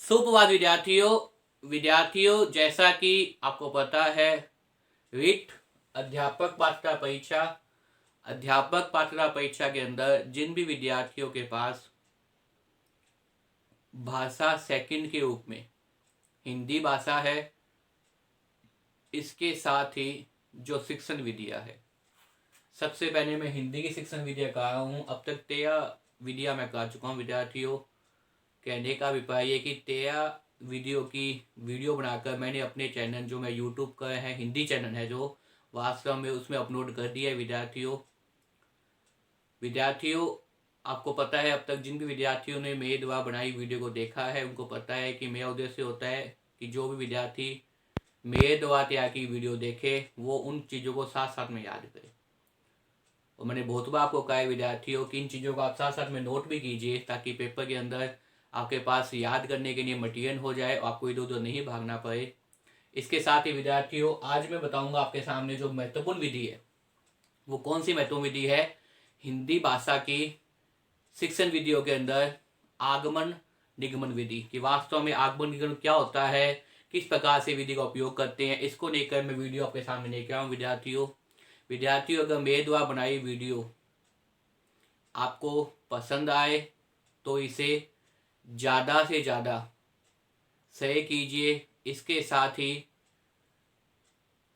सुप्रभात विद्यार्थियों, जैसा कि आपको पता है, रीट अध्यापक पात्रता परीक्षा के अंदर जिन भी विद्यार्थियों के पास भाषा सेकंड के रूप में हिंदी भाषा है, इसके साथ ही जो शिक्षण विधियां है, सबसे पहले मैं हिंदी की शिक्षण विधियां कर रहा हूँ। अब तक 13 विधियां मैं कर चुका हूँ विद्यार्थियों। कहने का अभिप्राय है कि 13 वीडियो बनाकर मैंने अपने चैनल, जो मैं यूट्यूब का है, हिंदी चैनल है जो वास्तव में, उसमें अपलोड कर दिया है विद्यार्थियों। आपको पता है, अब तक जिन भी विद्यार्थियों ने मेरे द्वारा बनाई वीडियो को देखा है, उनको पता है कि मेरा उद्देश्य होता है कि जो भी विद्यार्थी मेरे द्वारा तैयार की वीडियो देखे, वो उन चीज़ों को साथ साथ में याद करे। और मैंने बहुत बार आपको कहा है विद्यार्थियों कि इन चीज़ों को आप साथ साथ में नोट भी कीजिए, ताकि पेपर के अंदर आपके पास याद करने के लिए मटेरियल हो जाए और आपको इधर उधर नहीं भागना पड़े। इसके साथ ही विद्यार्थियों, आज मैं बताऊंगा आपके सामने जो महत्वपूर्ण विधि है, वो कौन सी महत्वपूर्ण विधि है। हिंदी भाषा की शिक्षण विधियों के अंदर आगमन निगमन विधि, कि वास्तव में आगमन निगमन क्या होता है, किस प्रकार से विधि का उपयोग करते हैं, इसको लेकर मैं वीडियो आपके सामने लेकर आऊँ विद्यार्थियों। अगर मेरे द्वारा बनाई वीडियो आपको पसंद आए तो इसे ज़्यादा से ज़्यादा शेयर कीजिए। इसके साथ ही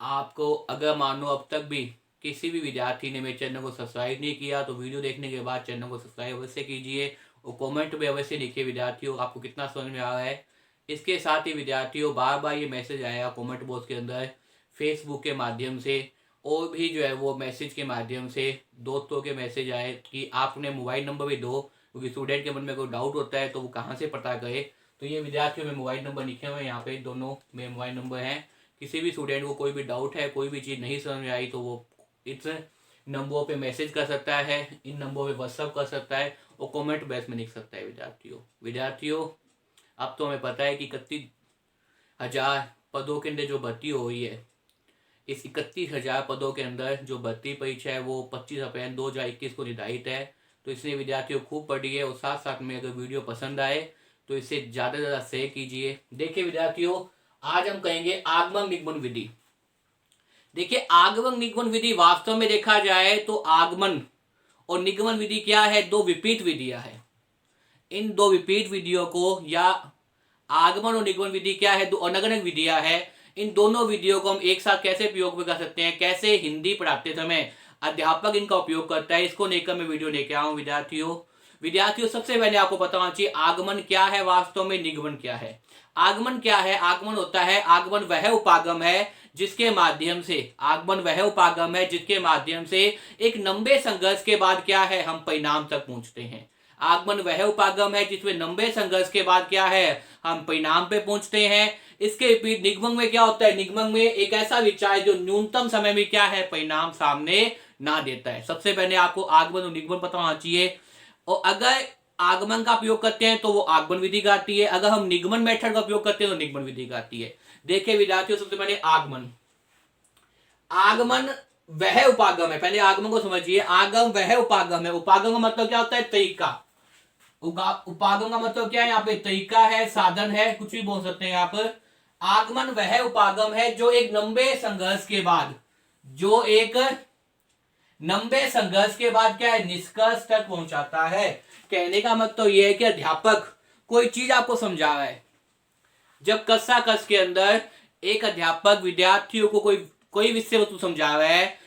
आपको, अगर मानो अब तक भी किसी भी विद्यार्थी ने मेरे चैनल को सब्सक्राइब नहीं किया, तो वीडियो देखने के बाद चैनल को सब्सक्राइब अवश्य कीजिए और कमेंट में अवश्य लिखिए विद्यार्थियों आपको कितना समझ में आ रहा है। इसके साथ ही विद्यार्थियों, बार बार ये मैसेज आएगा कमेंट बॉक्स के अंदर, फेसबुक के माध्यम से और भी जो है वो मैसेज के माध्यम से, दोस्तों के मैसेज आए कि आपने मोबाइल नंबर भी दो, क्योंकि स्टूडेंट के मन में कोई डाउट होता है तो वो कहाँ से पता करे। तो ये विद्यार्थियों में मोबाइल नंबर लिखे हुए हैं, यहाँ पे दोनों में मोबाइल नंबर हैं। किसी भी स्टूडेंट को कोई भी डाउट है, कोई भी चीज़ नहीं समझ में आई, तो वो इस नंबरों पे मैसेज कर सकता है, इन नंबरों पे व्हाट्सअप कर सकता है और कमेंट बॉक्स में लिख सकता है विद्यार्थियों। अब तो हमें पता है कि 31,000 पदों के अंदर जो भर्ती हो रही है, इस 31,000 पदों के अंदर जो भर्ती परीक्षा है वो 25 अप्रैल 2021 को निर्धारित है। तो इसलिए विद्यार्थियों खूब पढ़िए और साथ साथ में अगर वीडियो पसंद आए तो इसे ज़्यादा से ज़्यादा शेयर कीजिए। देखिए विद्यार्थियों, आज हम कहेंगे आगमन निगमन विधि। देखिए, आगमन निगमन विधि वास्तव में देखा जाए तो आगमन और निगमन विधि क्या है, दो विपरीत विधियां है। इन दो विपरीत विधियों को, या आगमन और निगमन विधि क्या है, दो अलग अलग विधियां है। इन दोनों विधियों को हम एक साथ कैसे प्रयोग में कर सकते हैं, कैसे हिंदी पढ़ाते समय अध्यापक इनका उपयोग करता है, इसको लेकर मैं वीडियो लेके आऊं विद्यार्थियों। सबसे पहले आपको पता होना चाहिए आगमन क्या है, वास्तव में निगमन क्या है। आगमन क्या है, आगमन होता है, आगमन वह उपागम है जिसके माध्यम से एक लंबे संघर्ष के बाद क्या है, हम परिणाम तक पहुंचते हैं। आगमन वह उपागम है जिसमें लंबे संघर्ष के बाद क्या है, हम परिणाम पे पहुंचते हैं। इसके विपरीत निगमन में क्या होता है, निगमन में एक ऐसा विचार जो न्यूनतम समय में क्या है, परिणाम सामने ना देता है। सबसे पहले आपको आगमन और निगमन पता होना चाहिए। और अगर आगमन का उपयोग करते हैं तो वो आगमन विधि गाती है, अगर हम निगमन मेथड का उपयोग करते हैं तो निगमन विधि गाती है। देखिए विद्यार्थियों, सबसे पहले आगमन वह उपागम है। पहले आगमन को समझिए, आगम वह उपागम है। उपागम का मतलब क्या होता है, तरीका। उपागम का मतलब क्या है, यहाँ पे तरीका है, साधन है, कुछ भी बोल सकते हैं यहाँ पर। आगमन वह उपागम है जो एक लंबे संघर्ष के बाद क्या है, निष्कर्ष तक पहुंचाता है। कहने का मतलब यह है कि अध्यापक कोई चीज आपको समझा रहा है। जब कक्षा कक्ष के अंदर एक अध्यापक विद्यार्थियों को कोई विषय वस्तु समझा रहा है,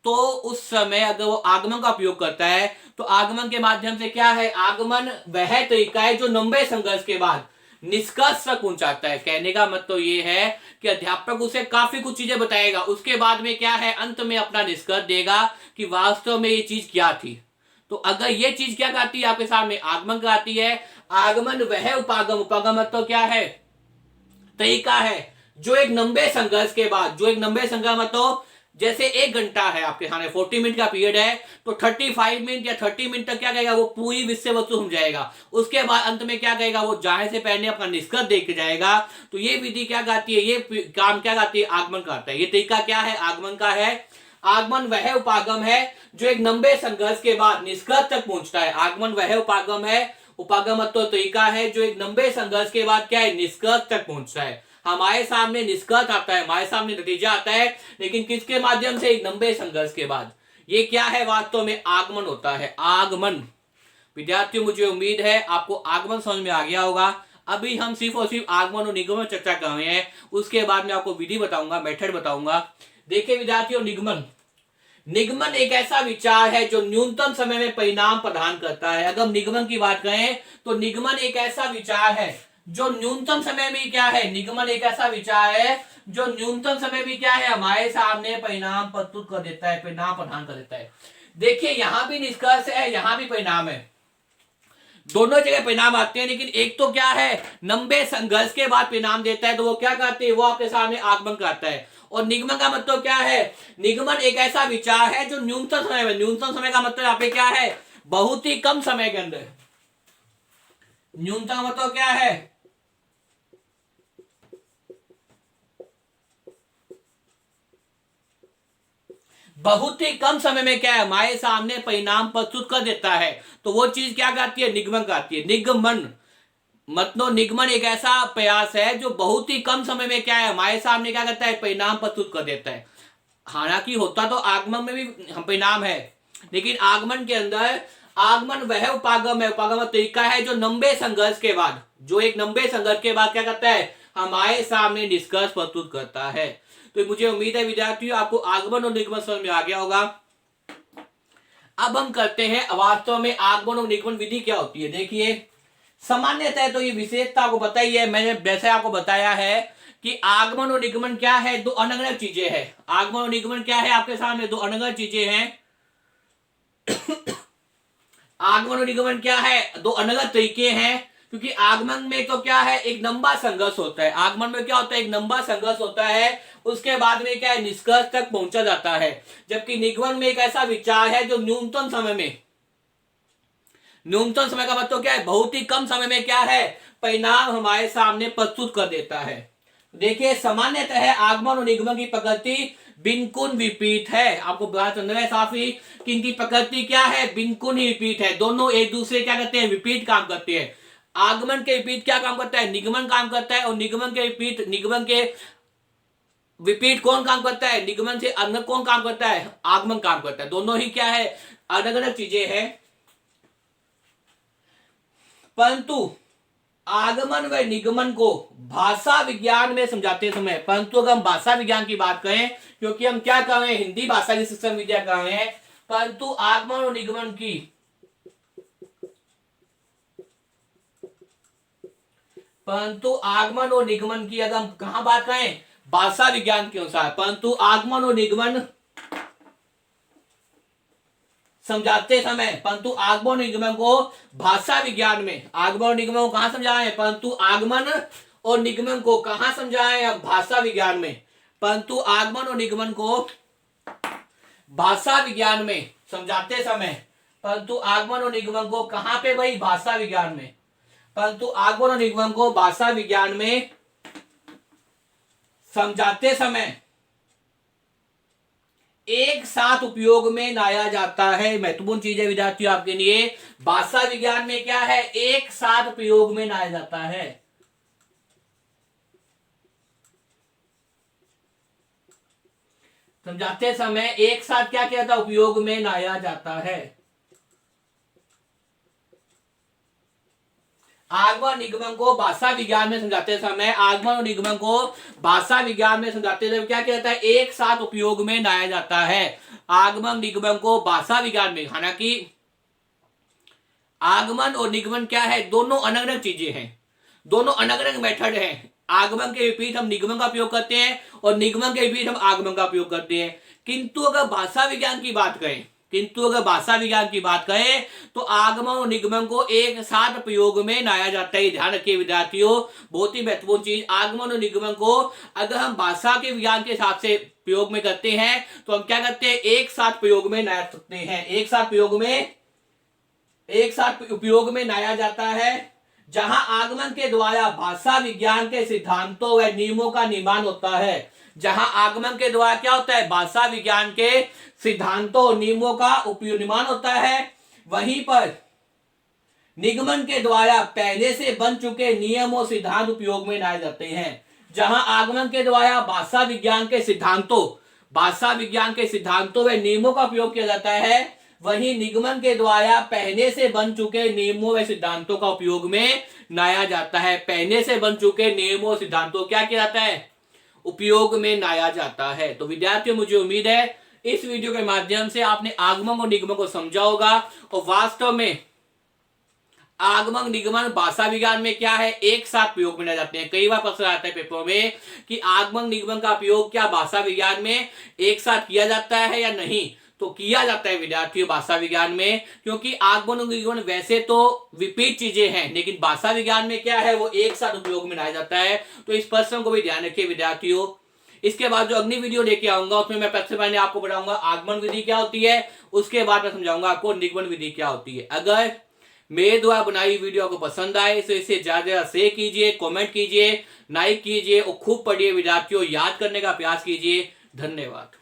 तो उस समय अगर वो आगमन का उपयोग करता है तो आगमन के माध्यम से क्या है, आगमन वह तरीका है जो लंबे संघर्ष के बाद निष्कर्ष तक पहुंचाता है। कहने का मतलब ये है कि अध्यापक उसे काफी कुछ चीजें बताएगा, उसके बाद में क्या है, अंत में अपना निष्कर्ष देगा कि वास्तव में ये चीज क्या थी। तो अगर ये चीज क्या कहती है आपके सामने, आगमन कहती है। आगमन वह उपागम मतलब क्या है, तरीका है जो एक लंबे संघर्ष के बाद, मतलब जैसे 1 घंटा है आपके सामने, 40 मिनट का पीरियड है, तो 35 मिनट या 30 मिनट तक क्या कहेगा, वो पूरी विषय वस्तु समझाएगा। उसके बाद अंत में क्या कहेगा, वो जाने से पहले अपना निष्कर्ष देख के जाएगा। तो ये विधि क्या कहती है, ये काम क्या कहती है, आगमन कहता है। ये तरीका क्या है, आगमन का है। आगमन वह उपागम है जो एक लंबे संघर्ष के बाद निष्कर्ष तक पहुंचता है। आगमन वह उपागम है, उपागम तो तरीका है जो एक लंबे संघर्ष के बाद क्या है, निष्कर्ष तक पहुंचता है। हमारे सामने निष्कर्ष आता है, हमारे सामने नतीजा आता है, लेकिन किसके माध्यम से, एक लंबे संघर्ष के बाद। ये क्या है, वास्तव में आगमन होता है, आगमन। विद्यार्थियों मुझे उम्मीद है आपको आगमन समझ में आ गया होगा। अभी हम सिर्फ और सिर्फ आगमन और निगमन चर्चा कर रहे हैं, उसके बाद में आपको विधि बताऊंगा, मेथड बताऊंगा। देखिए विद्यार्थियों, निगमन, निगमन एक ऐसा विचार है जो न्यूनतम समय में परिणाम प्रदान करता है। अगर हम निगमन की बात करें तो निगमन एक ऐसा विचार है जो न्यूनतम समय में क्या है, निगमन एक ऐसा विचार है जो न्यूनतम समय में क्या है, हमारे सामने परिणाम प्रस्तुत कर देता है, परिणाम प्रदान कर देता है। देखिए यहां भी निष्कर्ष है, यहां भी परिणाम है, दोनों जगह परिणाम आते हैं, लेकिन एक तो क्या है, लंबे संघर्ष के बाद परिणाम देता है, तो वो क्या करते हैं, वो आपके सामने आगमन करता है। और निगमन का मतलब क्या है, निगमन एक ऐसा विचार है जो न्यूनतम समय में, न्यूनतम समय का मतलब यहाँ पे क्या है, बहुत ही कम समय के अंदर, न्यूनतम मतलब क्या है, बहुत ही कम समय में क्या है, हमारे सामने परिणाम प्रस्तुत कर देता है, तो वो चीज क्या कहती है, निगमन कहती है। निगमन मतलब निगमन एक ऐसा प्रयास है जो बहुत ही कम समय में क्या है, हमारे सामने क्या करता है, परिणाम प्रस्तुत कर देता है। हालांकि होता तो आगमन में भी परिणाम है, लेकिन आगमन के अंदर, आगमन वह उपागम है, उपागम तरीका है जो लंबे संघर्ष के बाद, जो एक लंबे संघर्ष के बाद क्या करता है, हमारे सामने निष्कर्ष प्रस्तुत करता है। तो मुझे उम्मीद है विद्यार्थियों आपको आगमन और निगमन समझ में आ गया होगा। अब हम करते हैं वास्तव में आगमन और निगमन विधि क्या होती है। देखिए सामान्यतः तो ये विशेषता आपको पता ही है, मैंने जैसे आपको बताया है कि आगमन और निगमन क्या है, दो अलग अलग चीजें हैं। आगमन और निगमन क्या है, आपके सामने दो अलग अलग चीजें हैं। आगमन और निगमन क्या है, दो अलग अलग तरीके हैं, क्योंकि आगमन में तो क्या है, एक लंबा संघर्ष होता है। आगमन में क्या होता है, एक लंबा संघर्ष होता है, उसके बाद में क्या है, निष्कर्ष तक पहुंचा जाता है। जबकि निगमन में एक ऐसा विचार है जो न्यूनतम समय में, न्यूनतम समय का मतलब क्या है, बहुत ही कम समय में क्या है, परिणाम हमारे सामने प्रस्तुत कर देता है। देखिए सामान्यतः आगमन और निगमन की प्रकृति बिल्कुल विपरीत है। आपको बात समझना है साफी कि इनकी प्रकृति क्या है, बिल्कुल ही विपरीत है। दोनों एक दूसरे क्या करते हैं, विपरीत काम करते हैं। आगमन के विपरीत क्या काम करता है, निगमन काम करता है, और निगमन के विपरीत, निगमन के विपरीत कौन काम करता है, निगमन से अलग कौन काम करता है, आगमन काम करता है। दोनों ही क्या है, अलग अलग चीजें हैं। परंतु आगमन व निगमन को भाषा विज्ञान में समझाते समय, परंतु अगर हम भाषा विज्ञान की बात करें, क्योंकि हम क्या कर रहे हैं, हिंदी भाषा की शिक्षण विद्या कर रहे हैं, परंतु आगमन और निगमन की, परंतु आगमन और निगमन की अगर हम कहां बात करें, भाषा विज्ञान के अनुसार, परंतु आगमन और निगमन समझाते समय, परंतु आगमन और निगमन को भाषा विज्ञान में, आगमन और निगमन को कहां समझाए, परंतु आगमन और निगमन को कहां समझाए, हम भाषा विज्ञान में, परंतु आगमन और निगमन को भाषा विज्ञान में समझाते समय, परंतु आगमन और निगमन को कहां पे भाई, भाषा विज्ञान में, परंतु आगमन और निगमन को भाषा विज्ञान में समझाते समय एक साथ उपयोग में लाया जाता है। महत्वपूर्ण चीज है विद्यार्थियों आपके लिए, भाषा विज्ञान में क्या है, एक साथ उपयोग में लाया जाता है। समझाते समय एक साथ क्या किया था, उपयोग में लाया जाता है। आगमन निगमन को भाषा विज्ञान में समझाते समय, आगमन और निगमन को भाषा विज्ञान में समझाते समय क्या किया जाता है, एक साथ उपयोग में लाया जाता है। आगमन निगमन को भाषा विज्ञान में, हालांकि आगमन और निगमन क्या है, दोनों अलग अलग चीजें हैं, दोनों अलग अलग मेथड हैं। आगमन के विपरीत हम निगमन का उपयोग करते हैं और निगमन के विपरीत हम आगमन का उपयोग करते हैं। किंतु अगर भाषा विज्ञान की बात करें, किंतु अगर भाषा विज्ञान की बात करें तो आगमन और निगमन को एक साथ प्रयोग में लाया जाता है। ध्यान रखिए विद्यार्थियों, बहुत ही महत्वपूर्ण चीज, आगमन और निगमन को अगर हम भाषा के विज्ञान के हिसाब से प्रयोग में करते हैं तो हम क्या करते हैं, एक साथ प्रयोग में ला सकते हैं, एक साथ प्रयोग में, एक साथ उपयोग में लाया जाता है। जहां आगमन के द्वारा भाषा विज्ञान के सिद्धांतों व नियमों का निर्माण होता है, जहां आगमन के द्वारा क्या होता है, भाषा विज्ञान के सिद्धांतों और नियमों का निर्माण होता है, वहीं पर निगमन के द्वारा पहले से बन चुके नियम और सिद्धांत उपयोग में लाए जाते हैं। जहां आगमन के द्वारा भाषा विज्ञान के सिद्धांतों व नियमों का उपयोग किया जाता है, वहीं निगमन के द्वारा पहले से बन चुके नियमों व सिद्धांतों का उपयोग में लाया जाता है। पहले से बन चुके नियमों और सिद्धांतों क्या किया जाता है, उपयोग में लाया जाता है। तो विद्यार्थियों, मुझे उम्मीद है इस वीडियो के माध्यम से आपने आगमन और निगमन को समझा होगा और वास्तव में आगमन निगमन भाषा विज्ञान में क्या है, एक साथ प्रयोग में लाए जाते हैं। कई बार प्रश्न आता है पेपरों में कि आगमन निगमन का प्रयोग क्या भाषा विज्ञान में एक साथ किया जाता है या नहीं, तो किया जाता है विद्यार्थियों भाषा विज्ञान में, क्योंकि आगमन और निगमन वैसे तो विपरीत चीजें हैं, लेकिन भाषा विज्ञान में क्या है, वो एक साथ उपयोग में लाया जाता है। तो इस प्रश्न को भी ध्यान रखिए विद्यार्थियों। इसके बाद जो अगली वीडियो लेके आऊंगा उसमें मैं सबसे पहले आपको बताऊंगा आगमन विधि क्या होती है, उसके बाद मैं समझाऊंगा आपको निगमन विधि क्या होती है। अगर मेरे द्वारा बनाई वीडियो आपको पसंद आए तो इसे ज्यादा शेयर कीजिए, कमेंट कीजिए, लाइक कीजिए और खूब पढ़िए विद्यार्थियों, याद करने का प्रयास कीजिए। धन्यवाद।